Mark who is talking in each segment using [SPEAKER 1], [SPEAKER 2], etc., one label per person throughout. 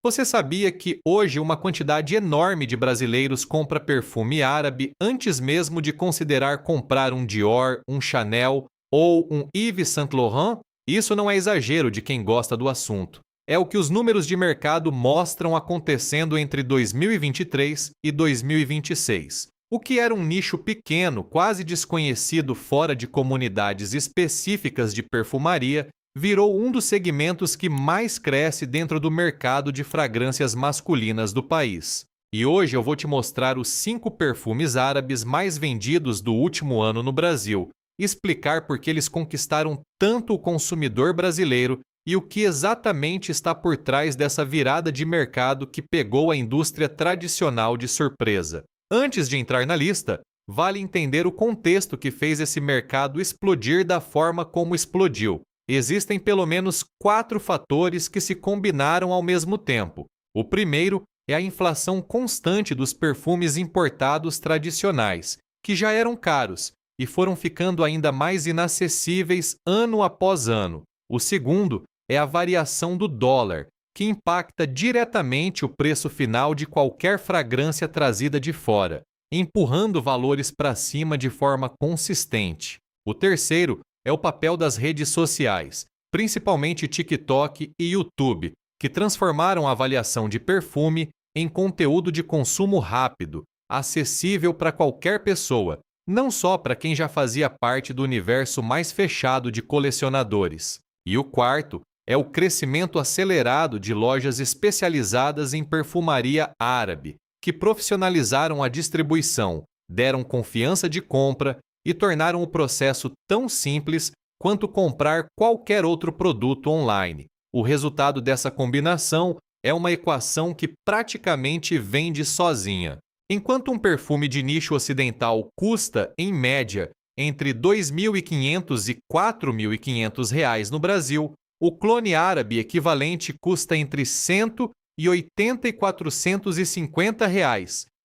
[SPEAKER 1] Você sabia que hoje uma quantidade enorme de brasileiros compra perfume árabe antes mesmo de considerar comprar um Dior, um Chanel ou um Yves Saint Laurent? Isso não é exagero de quem gosta do assunto. É o que os números de mercado mostram acontecendo entre 2023 e 2026. O que era um nicho pequeno, quase desconhecido fora de comunidades específicas de perfumaria, virou um dos segmentos que mais cresce dentro do mercado de fragrâncias masculinas do país. E hoje eu vou te mostrar os 5 perfumes árabes mais vendidos do último ano no Brasil, e explicar por que eles conquistaram tanto o consumidor brasileiro e o que exatamente está por trás dessa virada de mercado que pegou a indústria tradicional de surpresa. Antes de entrar na lista, vale entender o contexto que fez esse mercado explodir da forma como explodiu. Existem pelo menos 4 fatores que se combinaram ao mesmo tempo. O primeiro é a inflação constante dos perfumes importados tradicionais, que já eram caros e foram ficando ainda mais inacessíveis ano após ano. O segundo é a variação do dólar, que impacta diretamente o preço final de qualquer fragrância trazida de fora, empurrando valores para cima de forma consistente. O terceiro é o papel das redes sociais, principalmente TikTok e YouTube, que transformaram a avaliação de perfume em conteúdo de consumo rápido, acessível para qualquer pessoa, não só para quem já fazia parte do universo mais fechado de colecionadores. E o quarto é o crescimento acelerado de lojas especializadas em perfumaria árabe, que profissionalizaram a distribuição, deram confiança de compra e tornaram o processo tão simples quanto comprar qualquer outro produto online. O resultado dessa combinação é uma equação que praticamente vende sozinha. Enquanto um perfume de nicho ocidental custa, em média, entre R$ 2.500 e R$ 4.500 no Brasil, o clone árabe equivalente custa entre 180 e R$ 450,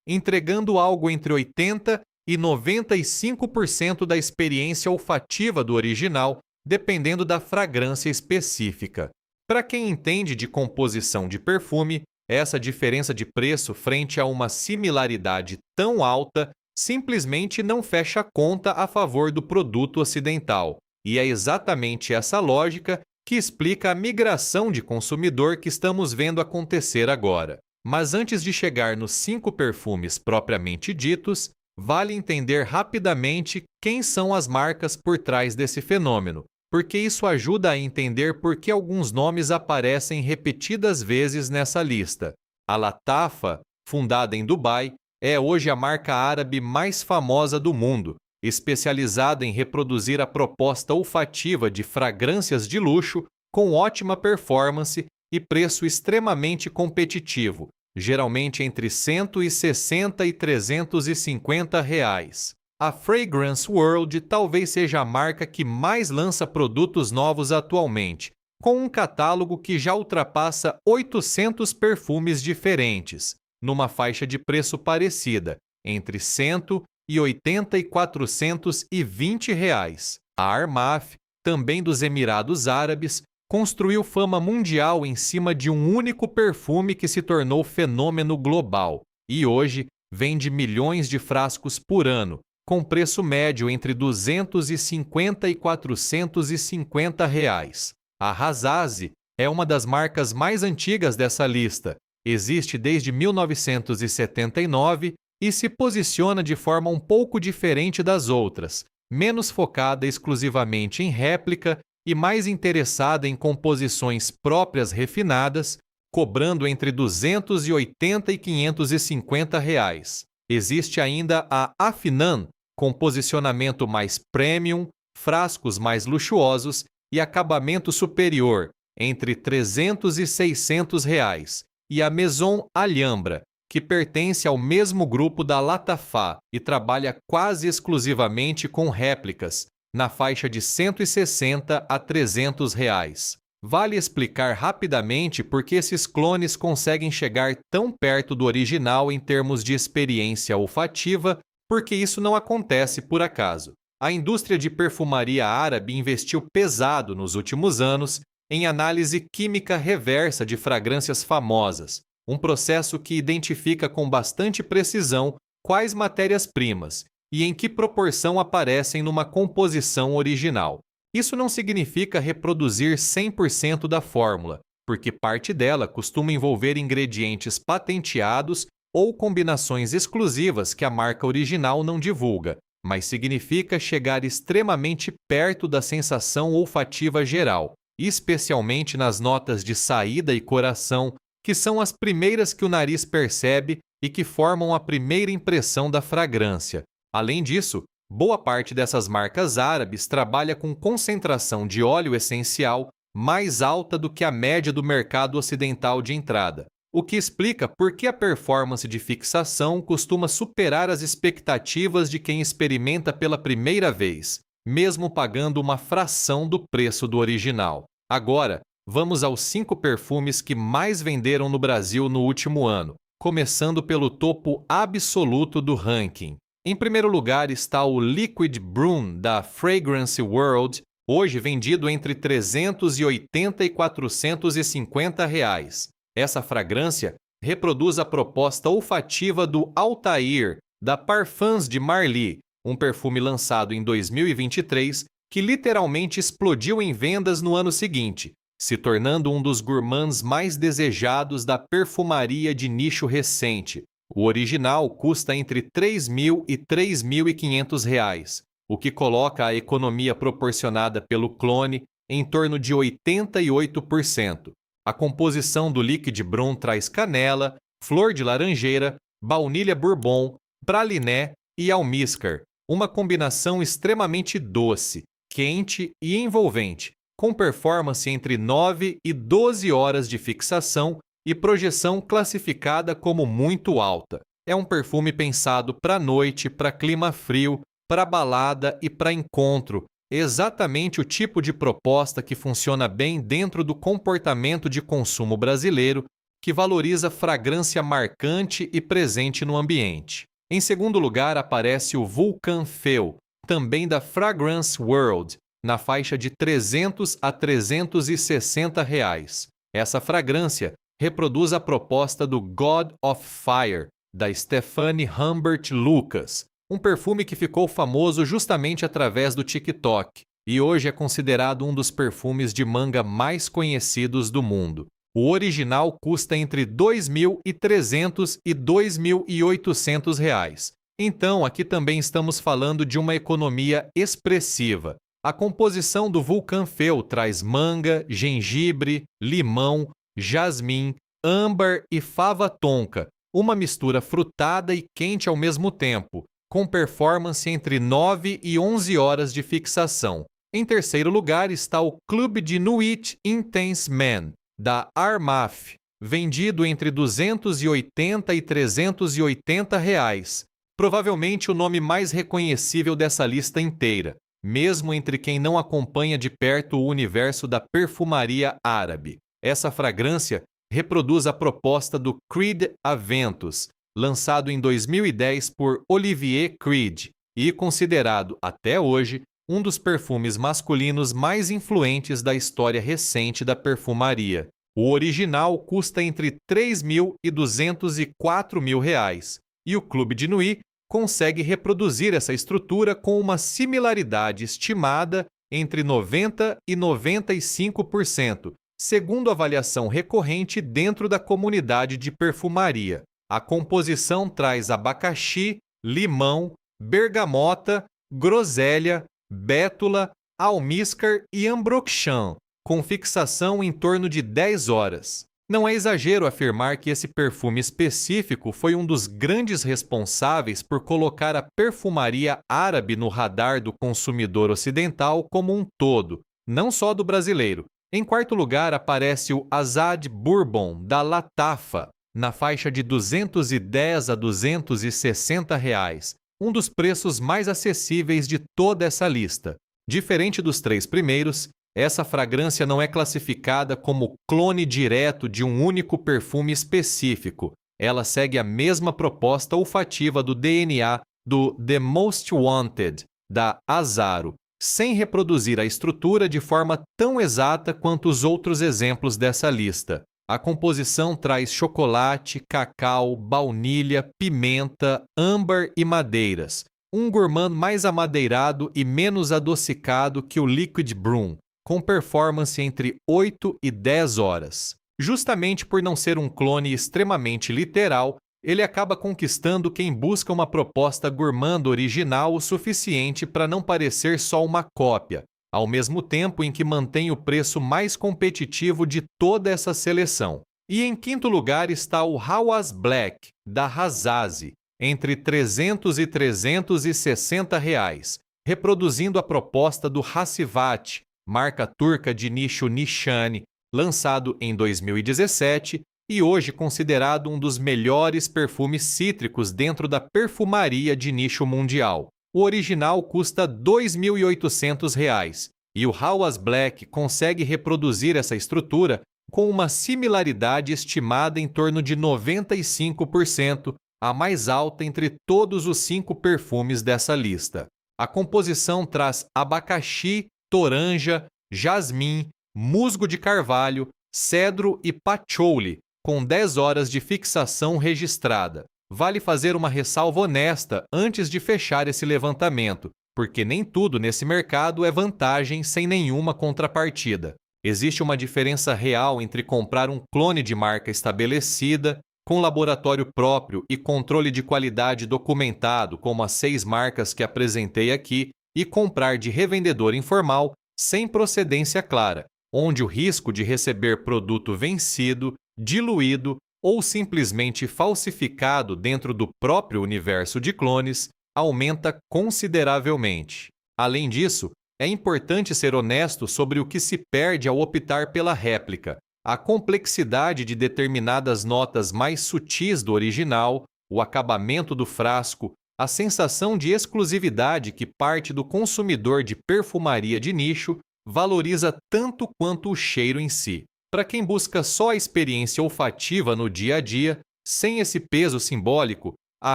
[SPEAKER 1] entregando algo entre 80 e 95% da experiência olfativa do original, dependendo da fragrância específica. Para quem entende de composição de perfume, essa diferença de preço frente a uma similaridade tão alta simplesmente não fecha a conta a favor do produto ocidental. E é exatamente essa lógica que explica a migração de consumidor que estamos vendo acontecer agora. Mas antes de chegar nos 5 perfumes propriamente ditos, vale entender rapidamente quem são as marcas por trás desse fenômeno, porque isso ajuda a entender por que alguns nomes aparecem repetidas vezes nessa lista. A Latafa, fundada em Dubai, é hoje a marca árabe mais famosa do mundo, especializada em reproduzir a proposta olfativa de fragrâncias de luxo com ótima performance e preço extremamente competitivo, geralmente entre 160 e 350 reais. A Fragrance World talvez seja a marca que mais lança produtos novos atualmente, com um catálogo que já ultrapassa 800 perfumes diferentes, numa faixa de preço parecida, entre 180 e 420 reais. A Armaf, também dos Emirados Árabes, construiu fama mundial em cima de um único perfume que se tornou fenômeno global e hoje vende milhões de frascos por ano, com preço médio entre 250 e 450 reais. A Razazi é uma das marcas mais antigas dessa lista, existe desde 1979 e se posiciona de forma um pouco diferente das outras, menos focada exclusivamente em réplica e mais interessada em composições próprias refinadas, cobrando entre 280 e 550 reais. Existe ainda a Afinan, com posicionamento mais premium, frascos mais luxuosos e acabamento superior, entre 300 e 600 reais, e a Maison Alhambra, que pertence ao mesmo grupo da Latafa e trabalha quase exclusivamente com réplicas, na faixa de 160 a 300 reais. Vale explicar rapidamente por que esses clones conseguem chegar tão perto do original em termos de experiência olfativa, porque isso não acontece por acaso. A indústria de perfumaria árabe investiu pesado nos últimos anos em análise química reversa de fragrâncias famosas, um processo que identifica com bastante precisão quais matérias-primas e em que proporção aparecem numa composição original. Isso não significa reproduzir 100% da fórmula, porque parte dela costuma envolver ingredientes patenteados ou combinações exclusivas que a marca original não divulga, mas significa chegar extremamente perto da sensação olfativa geral, especialmente nas notas de saída e coração, que são as primeiras que o nariz percebe e que formam a primeira impressão da fragrância. Além disso, boa parte dessas marcas árabes trabalha com concentração de óleo essencial mais alta do que a média do mercado ocidental de entrada, o que explica por que a performance de fixação costuma superar as expectativas de quem experimenta pela primeira vez, mesmo pagando uma fração do preço do original. Agora, vamos aos 5 perfumes que mais venderam no Brasil no último ano, começando pelo topo absoluto do ranking. Em primeiro lugar está o Liquid Broom da Fragrance World, hoje vendido entre R$ 380 e R$ 450 reais. Essa fragrância reproduz a proposta olfativa do Altair, da Parfums de Marly, um perfume lançado em 2023 que literalmente explodiu em vendas no ano seguinte, se tornando um dos gourmands mais desejados da perfumaria de nicho recente. O original custa entre R$ 3.000 e R$ 3.500 reais, o que coloca a economia proporcionada pelo clone em torno de 88%. A composição do Liquid Broom traz canela, flor de laranjeira, baunilha bourbon, praliné e almíscar, uma combinação extremamente doce, quente e envolvente, com performance entre 9 e 12 horas de fixação e projeção classificada como muito alta. É um perfume pensado para noite, para clima frio, para balada e para encontro, exatamente o tipo de proposta que funciona bem dentro do comportamento de consumo brasileiro, que valoriza fragrância marcante e presente no ambiente. Em segundo lugar aparece o Vulcan Feu, também da Fragrance World, na faixa de R$ 300 a R$ 360 reais. Essa fragrância reproduz a proposta do God of Fire, da Stephanie Humbert Lucas, um perfume que ficou famoso justamente através do TikTok e hoje é considerado um dos perfumes de manga mais conhecidos do mundo. O original custa entre R$ 2.300 e R$ 2.800 reais. Então, aqui também estamos falando de uma economia expressiva. A composição do Vulcan Feu traz manga, gengibre, limão, jasmim, âmbar e fava tonka, uma mistura frutada e quente ao mesmo tempo, com performance entre 9 e 11 horas de fixação. Em terceiro lugar está o Club de Nuit Intense Man, da Armaf, vendido entre R$ 280 e R$ 380 reais, provavelmente o nome mais reconhecível dessa lista inteira, mesmo entre quem não acompanha de perto o universo da perfumaria árabe. Essa fragrância reproduz a proposta do Creed Aventus, lançado em 2010 por Olivier Creed e considerado, até hoje, um dos perfumes masculinos mais influentes da história recente da perfumaria. O original custa entre R$ 3.000 e R$ 204.000 reais, e o Clube de Nuit consegue reproduzir essa estrutura com uma similaridade estimada entre 90% e 95%, segundo avaliação recorrente dentro da comunidade de perfumaria. A composição traz abacaxi, limão, bergamota, groselha, bétula, almíscar e ambroxan, com fixação em torno de 10 horas. Não é exagero afirmar que esse perfume específico foi um dos grandes responsáveis por colocar a perfumaria árabe no radar do consumidor ocidental como um todo, não só do brasileiro. Em quarto lugar aparece o Azad Bourbon da Latafa, na faixa de R$ 210 a R$ 260 reais, um dos preços mais acessíveis de toda essa lista. Diferente dos 3 primeiros, essa fragrância não é classificada como clone direto de um único perfume específico. Ela segue a mesma proposta olfativa do DNA do The Most Wanted, da Azaro, sem reproduzir a estrutura de forma tão exata quanto os outros exemplos dessa lista. A composição traz chocolate, cacau, baunilha, pimenta, âmbar e madeiras. Um gourmand mais amadeirado e menos adocicado que o Liquid Broom, com performance entre 8 e 10 horas. Justamente por não ser um clone extremamente literal, ele acaba conquistando quem busca uma proposta gourmand original o suficiente para não parecer só uma cópia, ao mesmo tempo em que mantém o preço mais competitivo de toda essa seleção. E em quinto lugar está o Hawas Black, da Hazazi, entre 300 e 360 reais, reproduzindo a proposta do Hassivat, marca turca de nicho Nishane, lançado em 2017 e hoje considerado um dos melhores perfumes cítricos dentro da perfumaria de nicho mundial. O original custa R$ 2.800 e o Hawas Black consegue reproduzir essa estrutura com uma similaridade estimada em torno de 95%, a mais alta entre todos os 5 perfumes dessa lista. A composição traz abacaxi, toranja, jasmim, musgo de carvalho, cedro e patchouli, com 10 horas de fixação registrada. Vale fazer uma ressalva honesta antes de fechar esse levantamento, porque nem tudo nesse mercado é vantagem sem nenhuma contrapartida. Existe uma diferença real entre comprar um clone de marca estabelecida, com laboratório próprio e controle de qualidade documentado, como as 6 marcas que apresentei aqui, e comprar de revendedor informal sem procedência clara, onde o risco de receber produto vencido, diluído ou simplesmente falsificado dentro do próprio universo de clones aumenta consideravelmente. Além disso, é importante ser honesto sobre o que se perde ao optar pela réplica. A complexidade de determinadas notas mais sutis do original, o acabamento do frasco, a sensação de exclusividade que parte do consumidor de perfumaria de nicho valoriza tanto quanto o cheiro em si. Para quem busca só a experiência olfativa no dia a dia, sem esse peso simbólico, a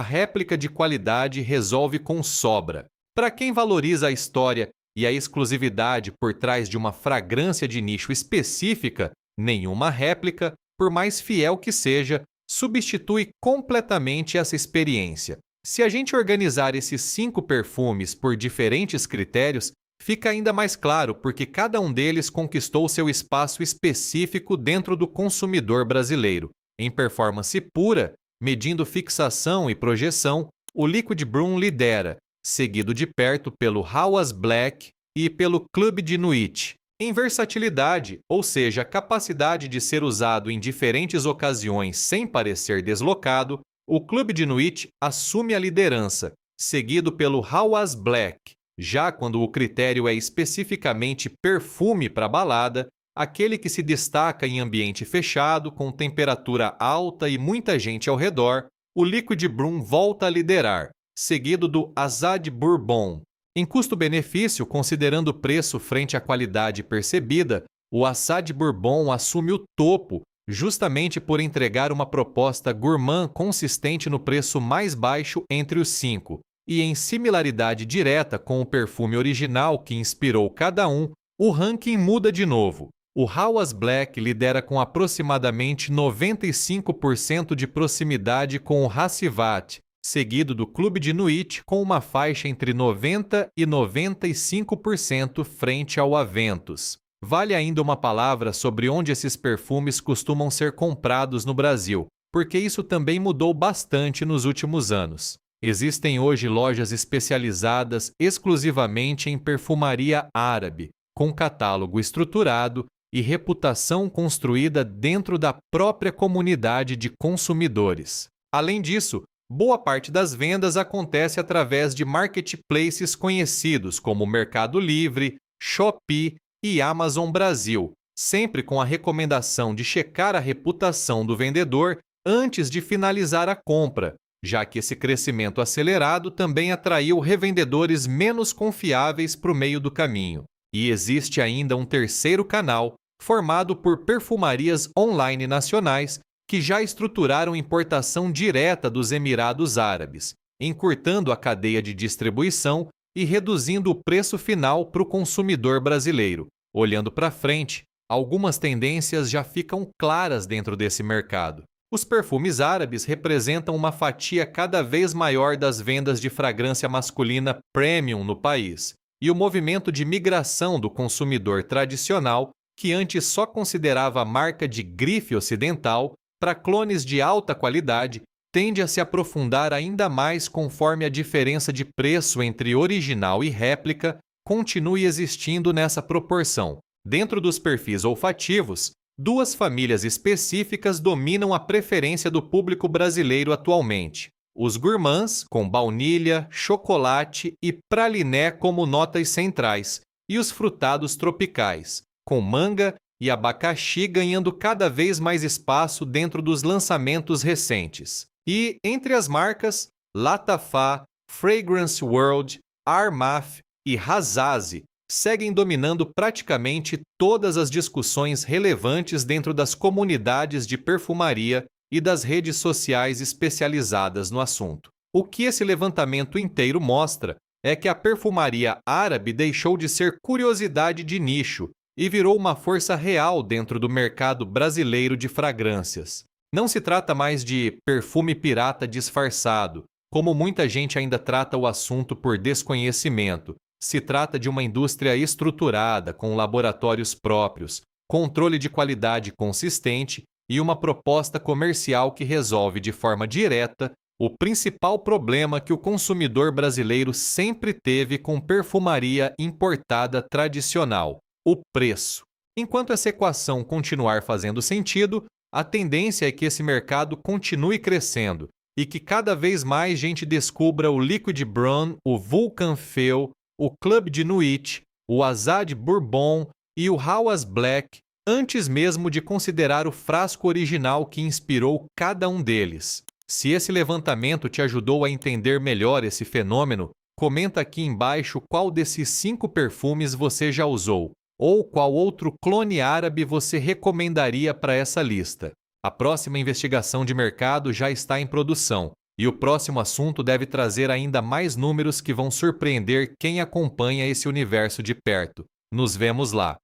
[SPEAKER 1] réplica de qualidade resolve com sobra. Para quem valoriza a história e a exclusividade por trás de uma fragrância de nicho específica, nenhuma réplica, por mais fiel que seja, substitui completamente essa experiência. Se a gente organizar esses 5 perfumes por diferentes critérios, fica ainda mais claro porque cada um deles conquistou seu espaço específico dentro do consumidor brasileiro. Em performance pura, medindo fixação e projeção, o Liquid Broom lidera, seguido de perto pelo Hawas Black e pelo Club de Nuit. Em versatilidade, ou seja, a capacidade de ser usado em diferentes ocasiões sem parecer deslocado, o Club de Nuit assume a liderança, seguido pelo Hawas Black. Já quando o critério é especificamente perfume para balada, aquele que se destaca em ambiente fechado, com temperatura alta e muita gente ao redor, o Liquid Broom volta a liderar, seguido do Azad Bourbon. Em custo-benefício, considerando o preço frente à qualidade percebida, o Azad Bourbon assume o topo, justamente por entregar uma proposta gourmand consistente no preço mais baixo entre os 5. E em similaridade direta com o perfume original que inspirou cada um, o ranking muda de novo. O Hawas Black lidera com aproximadamente 95% de proximidade com o Hassivat, seguido do Club de Nuit com uma faixa entre 90% e 95% frente ao Aventus. Vale ainda uma palavra sobre onde esses perfumes costumam ser comprados no Brasil, porque isso também mudou bastante nos últimos anos. Existem hoje lojas especializadas exclusivamente em perfumaria árabe, com catálogo estruturado e reputação construída dentro da própria comunidade de consumidores. Além disso, boa parte das vendas acontece através de marketplaces conhecidos como Mercado Livre, Shopee e Amazon Brasil, sempre com a recomendação de checar a reputação do vendedor antes de finalizar a compra, já que esse crescimento acelerado também atraiu revendedores menos confiáveis para o meio do caminho. E existe ainda um terceiro canal, formado por perfumarias online nacionais que já estruturaram importação direta dos Emirados Árabes, encurtando a cadeia de distribuição e reduzindo o preço final para o consumidor brasileiro. Olhando para frente, algumas tendências já ficam claras dentro desse mercado. Os perfumes árabes representam uma fatia cada vez maior das vendas de fragrância masculina premium no país, e o movimento de migração do consumidor tradicional, que antes só considerava a marca de grife ocidental, para clones de alta qualidade, tende a se aprofundar ainda mais conforme a diferença de preço entre original e réplica continue existindo nessa proporção. Dentro dos perfis olfativos, duas famílias específicas dominam a preferência do público brasileiro atualmente: os gourmands, com baunilha, chocolate e praliné como notas centrais, e os frutados tropicais, com manga e abacaxi ganhando cada vez mais espaço dentro dos lançamentos recentes. E, entre as marcas, Latafá, Fragrance World, Armaf e Hazazi seguem dominando praticamente todas as discussões relevantes dentro das comunidades de perfumaria e das redes sociais especializadas no assunto. O que esse levantamento inteiro mostra é que a perfumaria árabe deixou de ser curiosidade de nicho e virou uma força real dentro do mercado brasileiro de fragrâncias. Não se trata mais de perfume pirata disfarçado, como muita gente ainda trata o assunto por desconhecimento. Se trata de uma indústria estruturada, com laboratórios próprios, controle de qualidade consistente e uma proposta comercial que resolve de forma direta o principal problema que o consumidor brasileiro sempre teve com perfumaria importada tradicional: o preço. Enquanto essa equação continuar fazendo sentido, a tendência é que esse mercado continue crescendo e que cada vez mais gente descubra o Liquid Brun, o Vulcan Feu, o Club de Nuit, o Azad Bourbon e o Hawas Black, antes mesmo de considerar o frasco original que inspirou cada um deles. Se esse levantamento te ajudou a entender melhor esse fenômeno, comenta aqui embaixo qual desses 5 perfumes você já usou, ou qual outro clone árabe você recomendaria para essa lista. A próxima investigação de mercado já está em produção, e o próximo assunto deve trazer ainda mais números que vão surpreender quem acompanha esse universo de perto. Nos vemos lá!